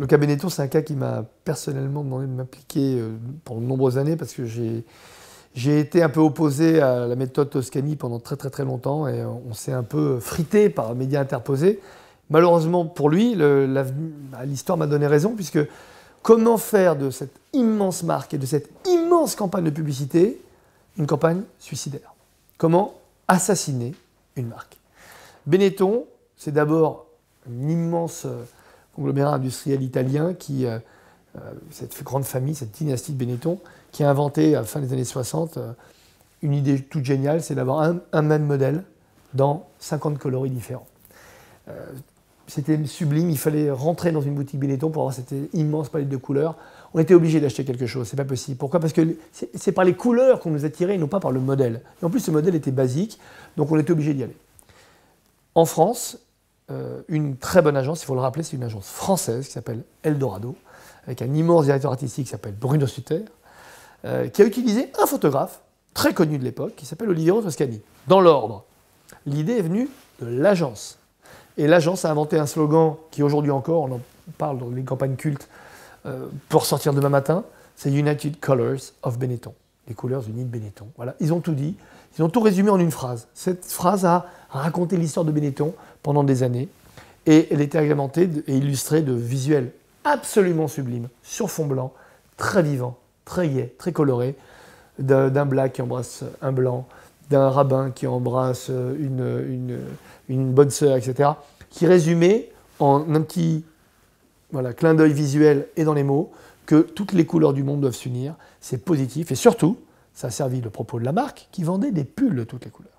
Le cas Benetton, c'est un cas qui m'a personnellement demandé de m'impliquer pendant de nombreuses années parce que j'ai été un peu opposé à la méthode Toscani pendant très très très longtemps et on s'est un peu frité par les médias interposés. Malheureusement pour lui, l'histoire m'a donné raison puisque comment faire de cette immense marque et de cette immense campagne de publicité une campagne suicidaire? Comment assassiner une marque? Benetton, c'est d'abord un immense conglomérat industriel italien cette grande famille, cette dynastie de Benetton, qui a inventé à la fin des années 60 une idée toute géniale, c'est d'avoir un même modèle dans 50 coloris différents. C'était sublime, il fallait rentrer dans une boutique Benetton pour avoir cette immense palette de couleurs. On était obligé d'acheter quelque chose, c'est pas possible. Pourquoi? Parce que c'est par les couleurs qu'on nous attirait et non pas par le modèle. Et en plus, ce modèle était basique, donc on était obligé d'y aller. En France, une très bonne agence, il faut le rappeler, c'est une agence française qui s'appelle Eldorado, avec un immense directeur artistique qui s'appelle Bruno Sutter, qui a utilisé un photographe très connu de l'époque qui s'appelle Oliviero Toscani. Dans l'ordre, l'idée est venue de l'agence. Et l'agence a inventé un slogan qui aujourd'hui encore, on en parle dans les campagnes cultes, pour sortir demain matin, c'est United Colors of Benetton, les couleurs unies de Benetton. Voilà, ils ont tout dit, ils ont tout résumé en une phrase. Cette phrase a raconté l'histoire de Benetton pendant des années et elle était agrémentée et illustrée de visuels absolument sublimes, sur fond blanc, très vivant, très gai, très coloré, d'un black qui embrasse un blanc, d'un rabbin qui embrasse une bonne sœur, etc., qui résumait en un petit clin d'œil visuel et dans les mots que toutes les couleurs du monde doivent s'unir, c'est positif, et surtout, ça a servi le propos de la marque qui vendait des pulls de toutes les couleurs.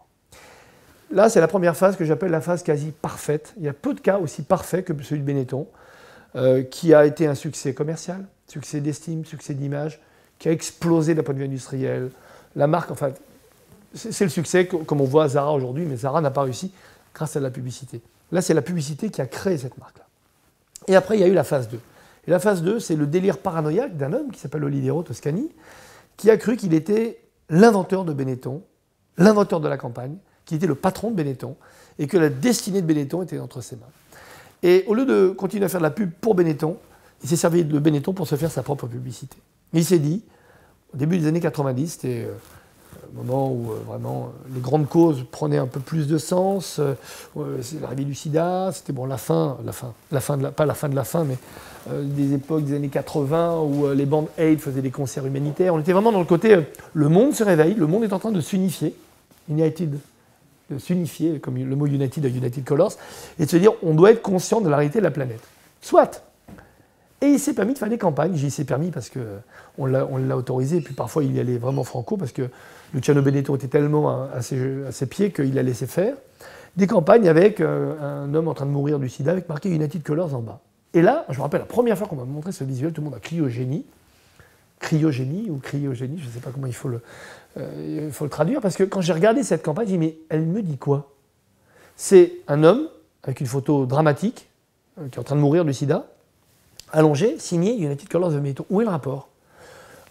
Là, c'est la première phase que j'appelle la phase quasi parfaite. Il y a peu de cas aussi parfaits que celui de Benetton, qui a été un succès commercial, succès d'estime, succès d'image, qui a explosé d'un point de vue industriel. La marque, enfin, c'est le succès comme on voit à Zara aujourd'hui, mais Zara n'a pas réussi grâce à la publicité. Là, c'est la publicité qui a créé cette marque-là. Et après, il y a eu la phase 2. Et la phase 2, c'est le délire paranoïaque d'un homme qui s'appelle Oliviero Toscani, qui a cru qu'il était l'inventeur de Benetton, l'inventeur de la campagne, qui était le patron de Benetton, et que la destinée de Benetton était entre ses mains. Et au lieu de continuer à faire de la pub pour Benetton, il s'est servi de Benetton pour se faire sa propre publicité. Et il s'est dit, au début des années 90, c'était le moment où vraiment les grandes causes prenaient un peu plus de sens, c'est l'arrivée du sida, c'était bon, pas la fin de la fin, mais des époques des années 80 où les bandes AIDS faisaient des concerts humanitaires. On était vraiment dans le côté, le monde se réveille, le monde est en train de s'unifier, de s'unifier, comme le mot United de United Colors, et de se dire, on doit être conscient de la réalité de la planète. Soit. Et il s'est permis de faire des campagnes. J'y s'est permis parce qu'on l'a autorisé, et puis parfois il y allait vraiment franco, parce que Luciano Benetton était tellement à ses pieds qu'il a laissé faire. Des campagnes avec un homme en train de mourir du sida, avec marqué United Colors en bas. Et là, je me rappelle, la première fois qu'on m'a montré ce visuel, tout le monde a crié au génie. Cryogénie ou cryogénie, je ne sais pas comment il faut le traduire, parce que quand j'ai regardé cette campagne, j'ai dit, mais elle me dit quoi? C'est un homme avec une photo dramatique, qui est en train de mourir du sida, allongé, signé United Colors of Benetton. Où est le rapport?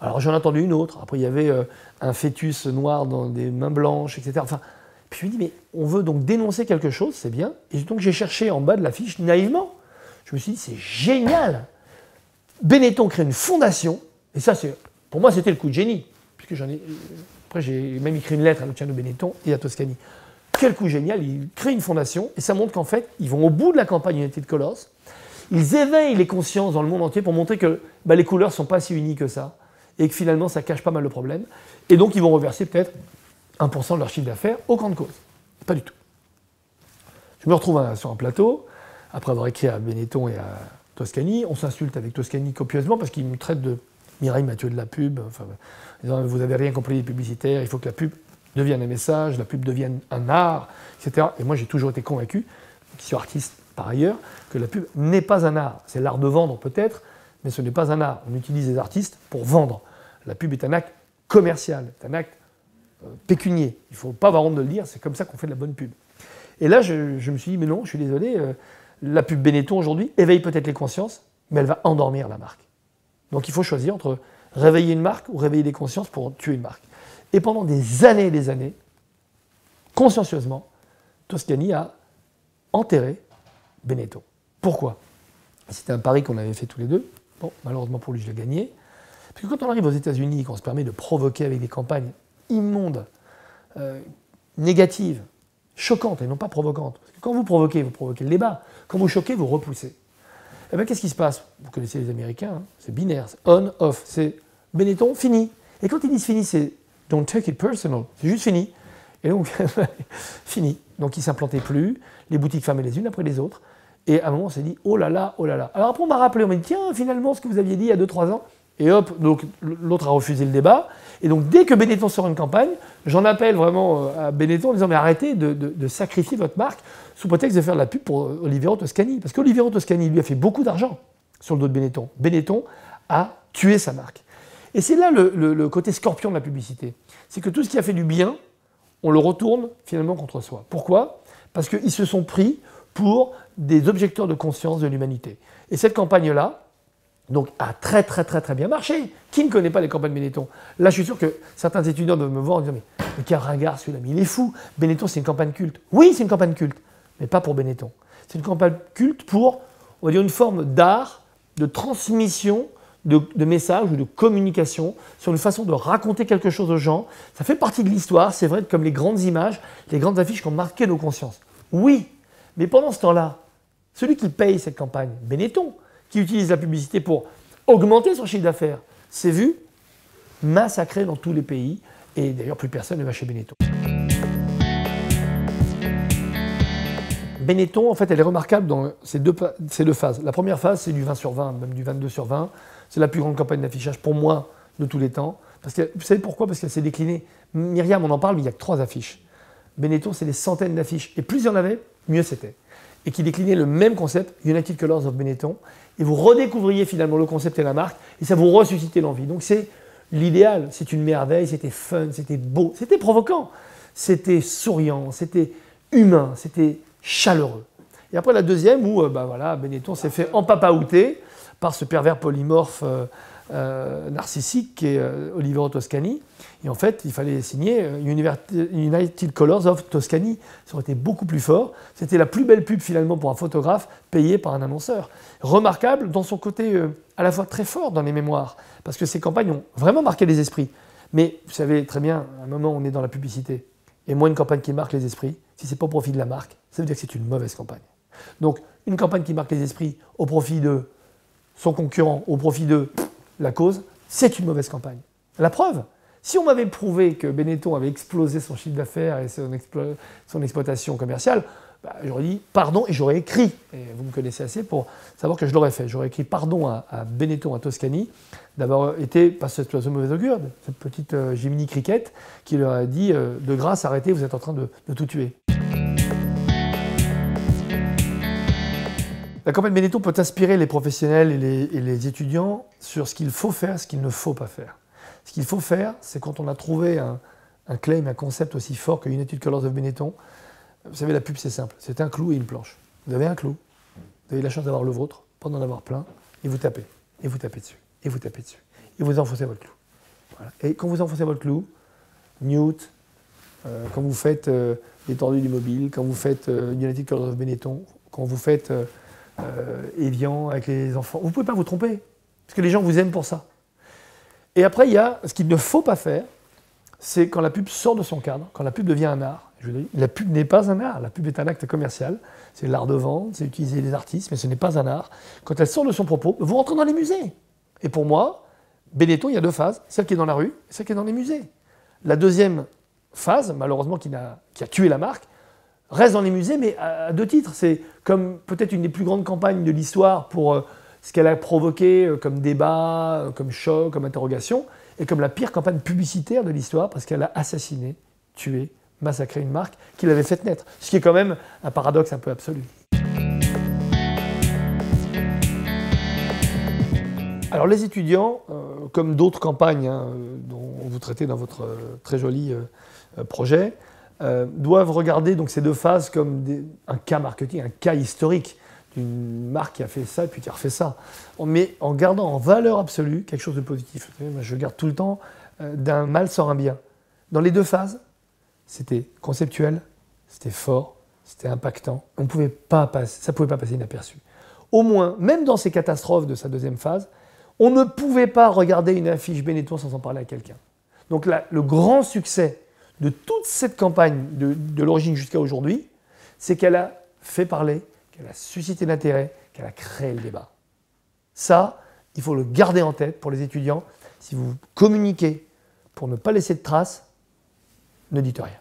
Alors j'en ai entendu une autre. Après il y avait un fœtus noir dans des mains blanches, etc. Enfin, puis je me dis, mais on veut donc dénoncer quelque chose, c'est bien. Et donc j'ai cherché en bas de l'affiche, naïvement. Je me suis dit, c'est génial. Benetton crée une fondation. Et ça, pour moi, c'était le coup de génie. Puisque après, j'ai même écrit une lettre à Luciano Benetton et à Toscani. Quel coup génial. Ils créent une fondation. Et ça montre qu'en fait, ils vont au bout de la campagne United Colors. Ils éveillent les consciences dans le monde entier pour montrer que les couleurs ne sont pas si unies que ça et que finalement ça cache pas mal le problème. Et donc ils vont reverser peut-être 1% de leur chiffre d'affaires au camp de cause. Pas du tout. Je me retrouve sur un plateau, après avoir écrit à Benetton et à Toscani. On s'insulte avec Toscani copieusement parce qu'il me traite de Mireille Mathieu de la pub. Enfin, disant, vous n'avez rien compris des publicitaires, il faut que la pub devienne un message, la pub devienne un art, etc. Et moi j'ai toujours été convaincu, qui suis artiste par ailleurs, que la pub n'est pas un art. C'est l'art de vendre peut-être, mais ce n'est pas un art. On utilise les artistes pour vendre. La pub est un acte commercial, c'est un acte pécunier. Il ne faut pas avoir honte de le dire, c'est comme ça qu'on fait de la bonne pub. Et là, je me suis dit, mais non, je suis désolé, la pub Benetton aujourd'hui éveille peut-être les consciences, mais elle va endormir la marque. Donc il faut choisir entre réveiller une marque ou réveiller les consciences pour tuer une marque. Et pendant des années, consciencieusement, Toscani a enterré Benetton. Pourquoi? C'était un pari qu'on avait fait tous les deux. Bon, malheureusement pour lui, je l'ai gagné. Parce que quand on arrive aux États-Unis, qu'on se permet de provoquer avec des campagnes immondes, négatives, choquantes et non pas provocantes. Parce que quand vous provoquez le débat. Quand vous choquez, vous repoussez. Eh bien, qu'est-ce qui se passe? Vous connaissez les Américains, hein, c'est binaire, c'est on, off. C'est Benetton, fini. Et quand ils disent fini, c'est don't take it personal, c'est juste fini. Et donc, fini. Donc, ils ne s'implantaient plus, les boutiques fermaient les unes après les autres. Et à un moment, on s'est dit, oh là là, oh là là. Alors après, on m'a rappelé, on m'a dit, tiens, finalement, ce que vous aviez dit il y a 2-3 ans. Et hop, donc l'autre a refusé le débat. Et donc, dès que Benetton sort une campagne, j'en appelle vraiment à Benetton en disant, mais arrêtez de sacrifier votre marque sous prétexte de faire de la pub pour Oliviero Toscani. Parce qu'Oliviero Toscani, lui, a fait beaucoup d'argent sur le dos de Benetton. Benetton a tué sa marque. Et c'est là le côté scorpion de la publicité. C'est que tout ce qui a fait du bien, on le retourne finalement contre soi. Pourquoi? Parce qu'ils se sont pris pour des objecteurs de conscience de l'humanité. Et cette campagne-là, donc, a très bien marché. Qui ne connaît pas les campagnes Benetton? Là, je suis sûr que certains étudiants doivent me voir en disant mais quel ringard celui-là, mais il est fou. Benetton, c'est une campagne culte. Oui, c'est une campagne culte, mais pas pour Benetton. C'est une campagne culte pour, on va dire, une forme d'art, de transmission de messages ou de communication sur une façon de raconter quelque chose aux gens. Ça fait partie de l'histoire, c'est vrai, comme les grandes images, les grandes affiches qui ont marqué nos consciences. Oui, mais pendant ce temps-là, celui qui paye cette campagne, Benetton, qui utilise la publicité pour augmenter son chiffre d'affaires, s'est vu massacré dans tous les pays, et d'ailleurs plus personne ne va chez Benetton. Benetton, en fait, elle est remarquable dans ces deux phases. La première phase, c'est du 20 sur 20, même du 22 sur 20. C'est la plus grande campagne d'affichage pour moi de tous les temps. Parce que, vous savez pourquoi? Parce qu'elle s'est déclinée. Myriam, on en parle, mais il n'y a que 3 affiches. Benetton, c'est des centaines d'affiches. Et plus il y en avait, mieux c'était. Et qui déclinait le même concept, United Colors of Benetton. Et vous redécouvriez finalement le concept et la marque, et ça vous ressuscitait l'envie. Donc c'est l'idéal, c'est une merveille, c'était fun, c'était beau, c'était provoquant, c'était souriant, c'était humain, c'était chaleureux. Et après la deuxième, où voilà, Benetton s'est fait empapaouter par ce pervers polymorphe narcissique qui est Oliviero Toscani. Et en fait, il fallait signer United Colors of Toscani. Ça aurait été beaucoup plus fort. C'était la plus belle pub finalement pour un photographe payé par un annonceur. Remarquable dans son côté à la fois très fort dans les mémoires, parce que ces campagnes ont vraiment marqué les esprits. Mais vous savez très bien, à un moment on est dans la publicité. Et moi, une campagne qui marque les esprits, si ce n'est pas au profit de la marque, ça veut dire que c'est une mauvaise campagne. Donc une campagne qui marque les esprits au profit de son concurrent, au profit de la cause, c'est une mauvaise campagne. La preuve, si on m'avait prouvé que Benetton avait explosé son chiffre d'affaires et son exploitation commerciale, j'aurais dit pardon et j'aurais écrit. Et vous me connaissez assez pour savoir que je l'aurais fait. J'aurais écrit pardon à Benetton, à Toscani, d'avoir été, pas ce mauvais augure, cette petite Jiminy Cricket, qui leur a dit de grâce, arrêtez, vous êtes en train de tout tuer. La campagne Benetton peut inspirer les professionnels et les étudiants sur ce qu'il faut faire, ce qu'il ne faut pas faire. Ce qu'il faut faire, c'est quand on a trouvé un claim, un concept aussi fort que United Colors of Benetton. Vous savez, la pub, c'est simple. C'est un clou et une planche. Vous avez un clou, vous avez la chance d'avoir le vôtre, pas d'en avoir plein, et vous tapez. Et vous tapez dessus. Et vous tapez dessus. Et vous enfoncez votre clou. Voilà. Et quand vous enfoncez votre clou, Newt, quand vous faites l'étendue du mobile, quand vous faites United Colors of Benetton, quand vous faites Evian avec les enfants, vous ne pouvez pas vous tromper. Parce que les gens vous aiment pour ça. Et après, il y a ce qu'il ne faut pas faire, c'est quand la pub sort de son cadre, quand la pub devient un art. Je veux dire, la pub n'est pas un art, la pub est un acte commercial, c'est l'art de vendre, c'est utiliser les artistes, mais ce n'est pas un art. Quand elle sort de son propos, vous rentrez dans les musées. Et pour moi, Benetton, il y a 2 phases, celle qui est dans la rue et celle qui est dans les musées. La deuxième phase, malheureusement, qui a tué la marque, reste dans les musées, mais à 2 titres. C'est comme peut-être une des plus grandes campagnes de l'histoire pour ce qu'elle a provoqué comme débat, comme choc, comme interrogation, et comme la pire campagne publicitaire de l'histoire, parce qu'elle a assassiné, tué, massacré une marque qu'il avait fait naître. Ce qui est quand même un paradoxe un peu absolu. Alors les étudiants, comme d'autres campagnes dont vous traitez dans votre très joli projet, doivent regarder donc ces 2 phases comme un cas marketing, un cas historique d'une marque qui a fait ça et puis qui a refait ça. Mais en gardant en valeur absolue quelque chose de positif. Vous savez, moi, je garde tout le temps d'un mal sort un bien. Dans les 2 phases, c'était conceptuel, c'était fort, c'était impactant. Ça ne pouvait pas passer inaperçu. au moins, même dans ces catastrophes de sa deuxième phase, on ne pouvait pas regarder une affiche Benetton sans en parler à quelqu'un. Donc là, le grand succès de toute cette campagne de l'origine jusqu'à aujourd'hui, c'est qu'elle a fait parler, qu'elle a suscité l'intérêt, qu'elle a créé le débat. Ça, il faut le garder en tête pour les étudiants. Si vous communiquez pour ne pas laisser de traces, ne dites rien.